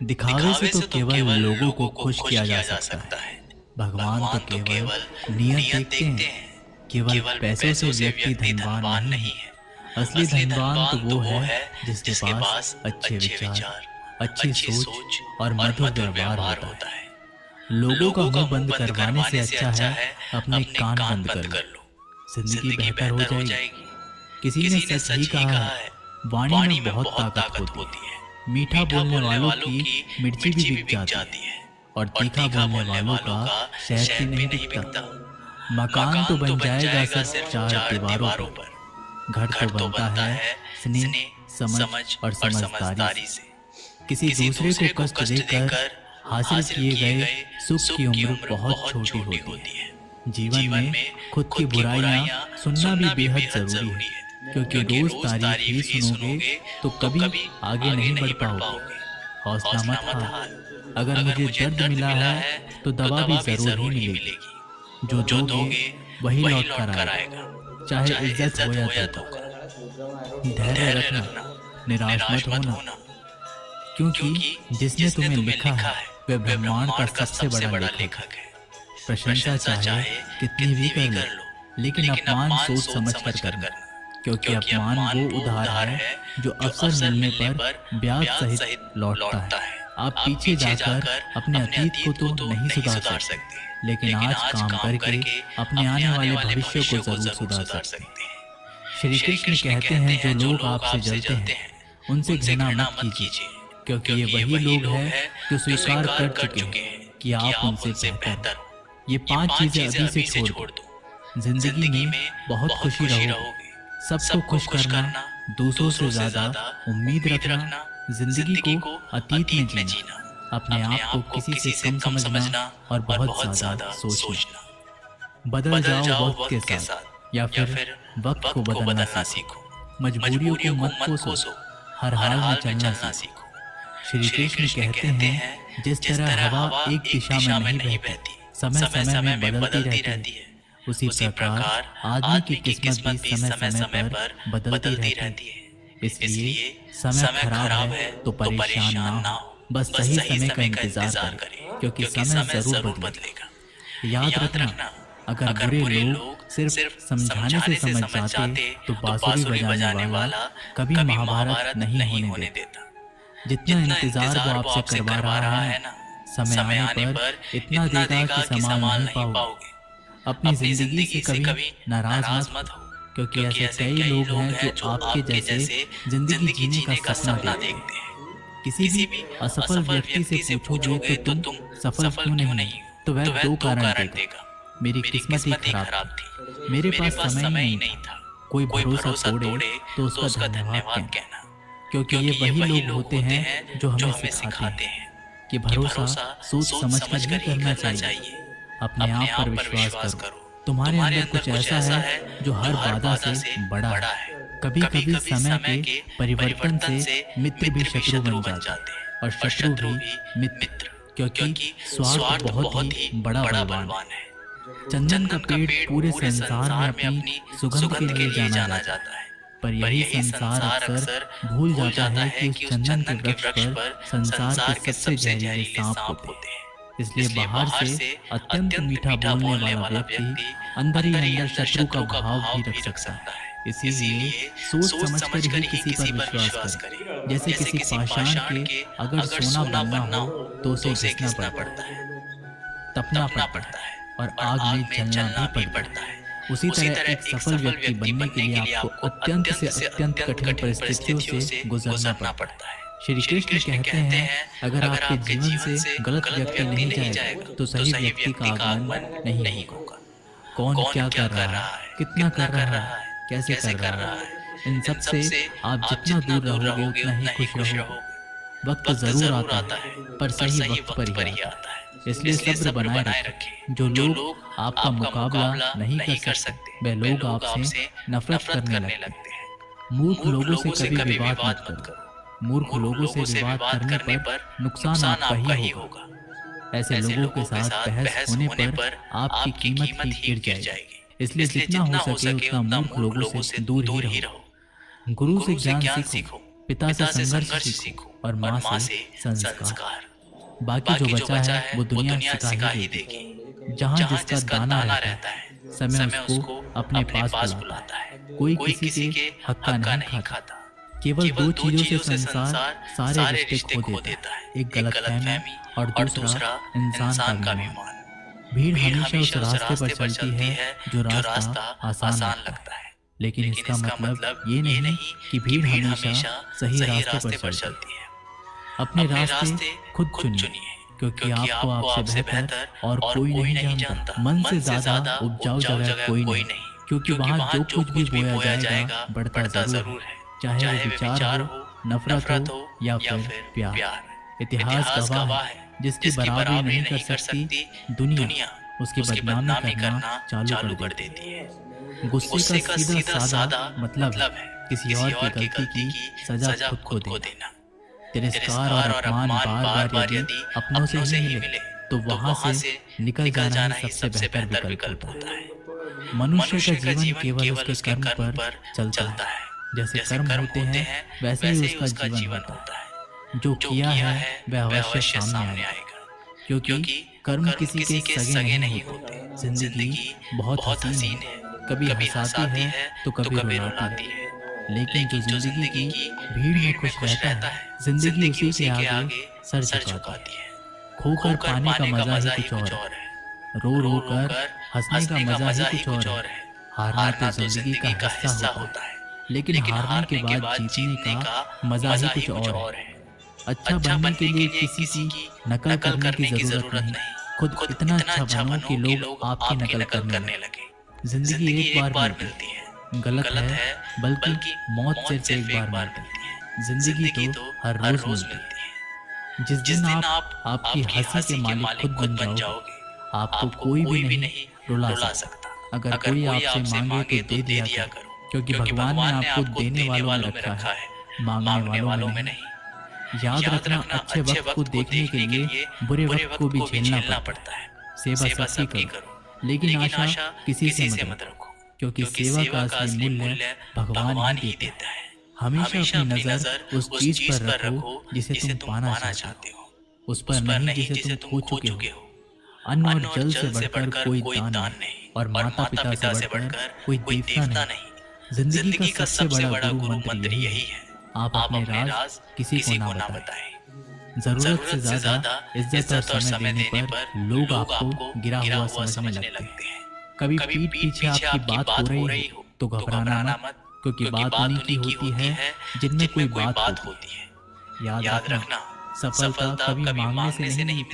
दिखावे से तो केवल लोगों को खुश किया जा सकता है। भगवान तो केवल नियत देखते हैं। केवल पैसों से व्यक्ति धनवान नहीं है। असली धनवान तो वो है जिसके पास अच्छे विचार, अच्छी सोच और मधुर व्यवहार होता है। लोगों का मुंह बंद करवाने से अच्छा है अपने कान बंद कर लो। जिंदगी बेहतर हो जाएगी। किसी ने सच ही कहा है, वाणी में बहुत ताकत होती है। मीठा बोलने वालों की मिर्ची भी बिक जाती है और तीखा बोलने वालों का शहद भी नहीं बिकता। मकान तो बन जाएगा सिर्फ चार दीवारों पर। घर तो बनता है स्नेह, समझ और समझदारी से। किसी दूसरे को कष्ट देकर हासिल किए गए सुख की उम्र बहुत छोटी होती है। जीवन में खुद की बुराइयां सुनना भी बेहद जरूरी है, क्योंकि रोज तारीफ ही सुनोगे तो कभी आगे नहीं बढ़ पाओगे। हौसला मत हार। अगर मुझे दर्द मिला है तो दवा भी जरूर ही मिलेगी। जो दोगे वही लौट कर आएगा, चाहे इज्जत हो या धोखा। धैर्य रखना, निराश मत होना, क्योंकि जिसने तुम्हें लिखा है वह ब्रह्मांड का सबसे बड़ा लेखक है। प्रशंसा चाहे कितनी भी कर लो, लेकिन अपमान सोच समझ कर करना, क्योंकि अपमान वो उधार है जो अवसर मिलने पर ब्याज सहित लौटता है। आप पीछे जाकर अपने अतीत को तो नहीं सुधार सकते, लेकिन आज काम करके अपने आने वाले भविष्य को जरूर सुधार सकते हैं। श्री कृष्ण कहते हैं, जो लोग आपसे जलते हैं उनसे घृणा मत कीजिए, क्योंकि ये वही लोग हैं जो स्वीकार कर चुके हैं कि आप उनसे बेहतर हो। ये 5 चीजें अभी से छोड़ दो। जिंदगी में बहुत खुशी रहोगे। सबको खुश करना, दूसरों से ज्यादा उम्मीद रखना, जिंदगी को अतीत में जीना, अपने आप को किसी से कम समझना और बहुत ज्यादा सोचना। बदल जाओ वक्त के साथ या फिर वक्त को बदलना सीखो। मजबूरियों को मत कोसो, हर हाल में चलना सीखो। श्री कृष्ण कहते हैं, जिस तरह हवा एक दिशा में नहीं बहती, समय समय में बदलती रहती है, उसी प्रकार आदमी की किस्मत भी समय समय पर बदलती रहती है। इसलिए समय खराब है तो परेशान ना हो, बस सही समय का इंतजार करें, क्योंकि समय जरूर बदलेगा। याद रखना, अगर बुरे लोग सिर्फ समझाने से समझ जाते तो बांसुरी बजाने वाला कभी महाभारत नहीं होने देता। जितना इंतजार वो आपसे करवा रहा है ना, समय आने पर इतना देगा कि संभाल नहीं पाओगे। अपनी जिंदगी से कभी नाराज मत हो, क्योंकि ऐसे कई लोग हैं जो आपके जैसे जिंदगी जीने का सपना देखते हैं। किसी भी असफल व्यक्ति से पूछोगे तो तुम सफल क्यों नहीं, तो वह दो कारण देगा। मेरी किस्मत ही खराब थी, मेरे पास समय ही नहीं था। कोई भरोसा तोड़े तो उसका धन्यवाद कहना, क्योंकि ये वही लोग होते हैं जो हमें सिखाते हैं कि भरोसा सोच समझ कर ही करना चाहिए। अपने आप पर विश्वास करो। तुम्हारे अंदर कुछ ऐसा है जो हर बाधा से बड़ा है। कभी कभी समय के परिवर्तन से मित्र भी शत्रु बन जाते हैं और शत्रु भी मित्र, क्योंकि स्वार्थ बहुत ही बड़ा बलवान है। चंदन का पेड़ पूरे संसार में अपनी सुगंध के लिए जाना जाता है, पर यही संसार अक्सर भूल जाता है कि उस चंदन के वृक्ष पर संसार के सबसे जहरीले सांप होते हैं। इसलिए बाहर से अत्यंत मीठा बोलने वाला व्यक्ति अंदर ही अंदर शत्रु का भाव भी रख सकता है। इसीलिए सोच समझ कर ही किसी पर विश्वास करें। जैसे किसी पाषाण के अगर सोना बनना हो तो उसे घिसना पड़ता है, तपना पड़ता है और आग में जलना भी पड़ता है। उसी तरह एक सफल व्यक्ति बनने के लिए आपको अत्यंत से अत्यंत कठिन परिस्थितियों से गुजरना पड़ता है। श्री कृष्ण कहते हैं, अगर आपके जीवन से गलत व्यक्ति नहीं जाएगा तो सही व्यक्ति का आगमन नहीं होगा। कौन क्या कर रहा है, कितना कर रहा है, कैसे कर रहा है, इन सब से आप जितना दूर रहोगे उतना ही खुश रहोगे। वक्त जरूर आता है, पर सही वक्त पर ही आता है। इसलिए सब्र बनाए रखें। जो लोग आपका मुकाबला नहीं कर सकते वे लोग आपसे नफरत करने लगते हैं। मूर्ख लोगों से कभी विवाद मत करो। मूर्ख लोगों से विवाद करने पर नुकसान आपका ही होगा। ऐसे लोगों के साथ बहस होने पर आपकी कीमत ही गिर जाएगी। इसलिए जितना हो सके उतना मूर्ख लोगों से दूर ही रहो। गुरु से ज्ञान सीखो, पिता से संघर्ष सीखो, और माँ से संस्कार। बाकी जो बचा है वो दुनिया सिखा ही देगी। जहाँ जिसका दाना रहता है, समय उसको अपने पास बुलाता है। कोई किसी के हक का नहीं खाता। केवल दो चीजों से संसार सारे रिश्ते खो देता है, एक गलतफहमी और दूसरा इंसान का अभिमान। भीड़ हमेशा उस रास्ते पर चलती है जो रास्ता आसान लगता है, लेकिन इसका मतलब ये नहीं कि भीड़ हमेशा सही रास्ते पर चलती है। अपने रास्ते खुद चुनिए, क्योंकि आपको आपसे बेहतर और कोई नहीं जानता। मन से ज्यादा उपजाऊ जगह कोई नहीं, क्योंकि वहाँ जो कुछ भी बोया जाएगा बढ़ता जरूर है, चाहे वो विचार हो, नफरत हो या फिर प्यार। इतिहास गवाह है, जिसकी बराबरी नहीं कर सकती दुनिया, उसकी बदनामी करना चालू कर देती है। गुस्से का सीधा सादा मतलब है किसी और की गलती की सजा खुद को देना। तिरस्कार और अपमान बार बार यदि अपनों से ही मिले तो वहां से निकल जाना ही सबसे बेहतर विकल्प होता है। मनुष्य का जीवन केवल उसके कर्म पर चलता है। जैसे कर्म होते हैं वैसे ही उसका जीवन होता है। जो किया है वह अवश्य सामने आएगा, क्योंकि कर्म किसी के सगे नहीं होते। जिंदगी बहुत हसीन है, कभी हंसाती है तो कभी रुलाती है, लेकिन जो जिंदगी की भीड़ में खुश रहता है, जिंदगी उसी के आगे सर झुकाती है। खोकर पाने का मजा ही कुछ और है, रो कर हंसने का मजा ही कुछ और है। हारना तो जिंदगी का हिस्सा होता है, लेकिन हारने के बाद जीतने का मजा ही कुछ और है। अच्छा बनने के लिए किसी की नकल करने की जरूरत नहीं, खुद इतना अच्छा बनो कि लोग आपकी नकल करने लगे। जिंदगी एक बार मिलती है, गलत है बल्कि मौत सिर्फ एक बार मिलती है। जिंदगी तो हर रोज मिलती है। जिस दिन आप आपकी हंसी के मालिक खुद बन जाओगे, आपको कोई भी नहीं रुला सकता। अगर कोई आपसे मांगे तो दे दिया करो, क्योंकि भगवान ने आपको देने वालों में रखा है, मांगने वालों में नहीं। याद रखना, अच्छे वक्त को देखने के लिए बुरे वक्त को भी झेलना पड़ता है। सेवा सबकी करो, लेकिन आशा किसी से मत रखो, क्योंकि सेवा का असली मूल्य भगवान ही देता है। हमेशा अपनी नजर उस चीज पर रखो जिसे तुम पाना चाहते हो, उस पर नहीं जिसे तुम खो चुके हो। अन्न और जल से बढ़कर कोई दान नहीं, और माता पिता से बढ़कर कोई देवता नहीं। जिंदगी का सबसे बड़ा गुरु मंत्र यही है, आप अपने राज किसी को ना बताएं। जरूरत से ज्यादा इज्जत और समय देने पर लोग आपको गिरा हुआ समझने लगते हैं। कभी पीठ पीछे आपकी बात हो रही हो तो घबराना मत, क्योंकि बात उन्हीं की होती है जिनमें कोई बात होती है। याद रखना, सफलता कभी मांगने से नहीं मिलती,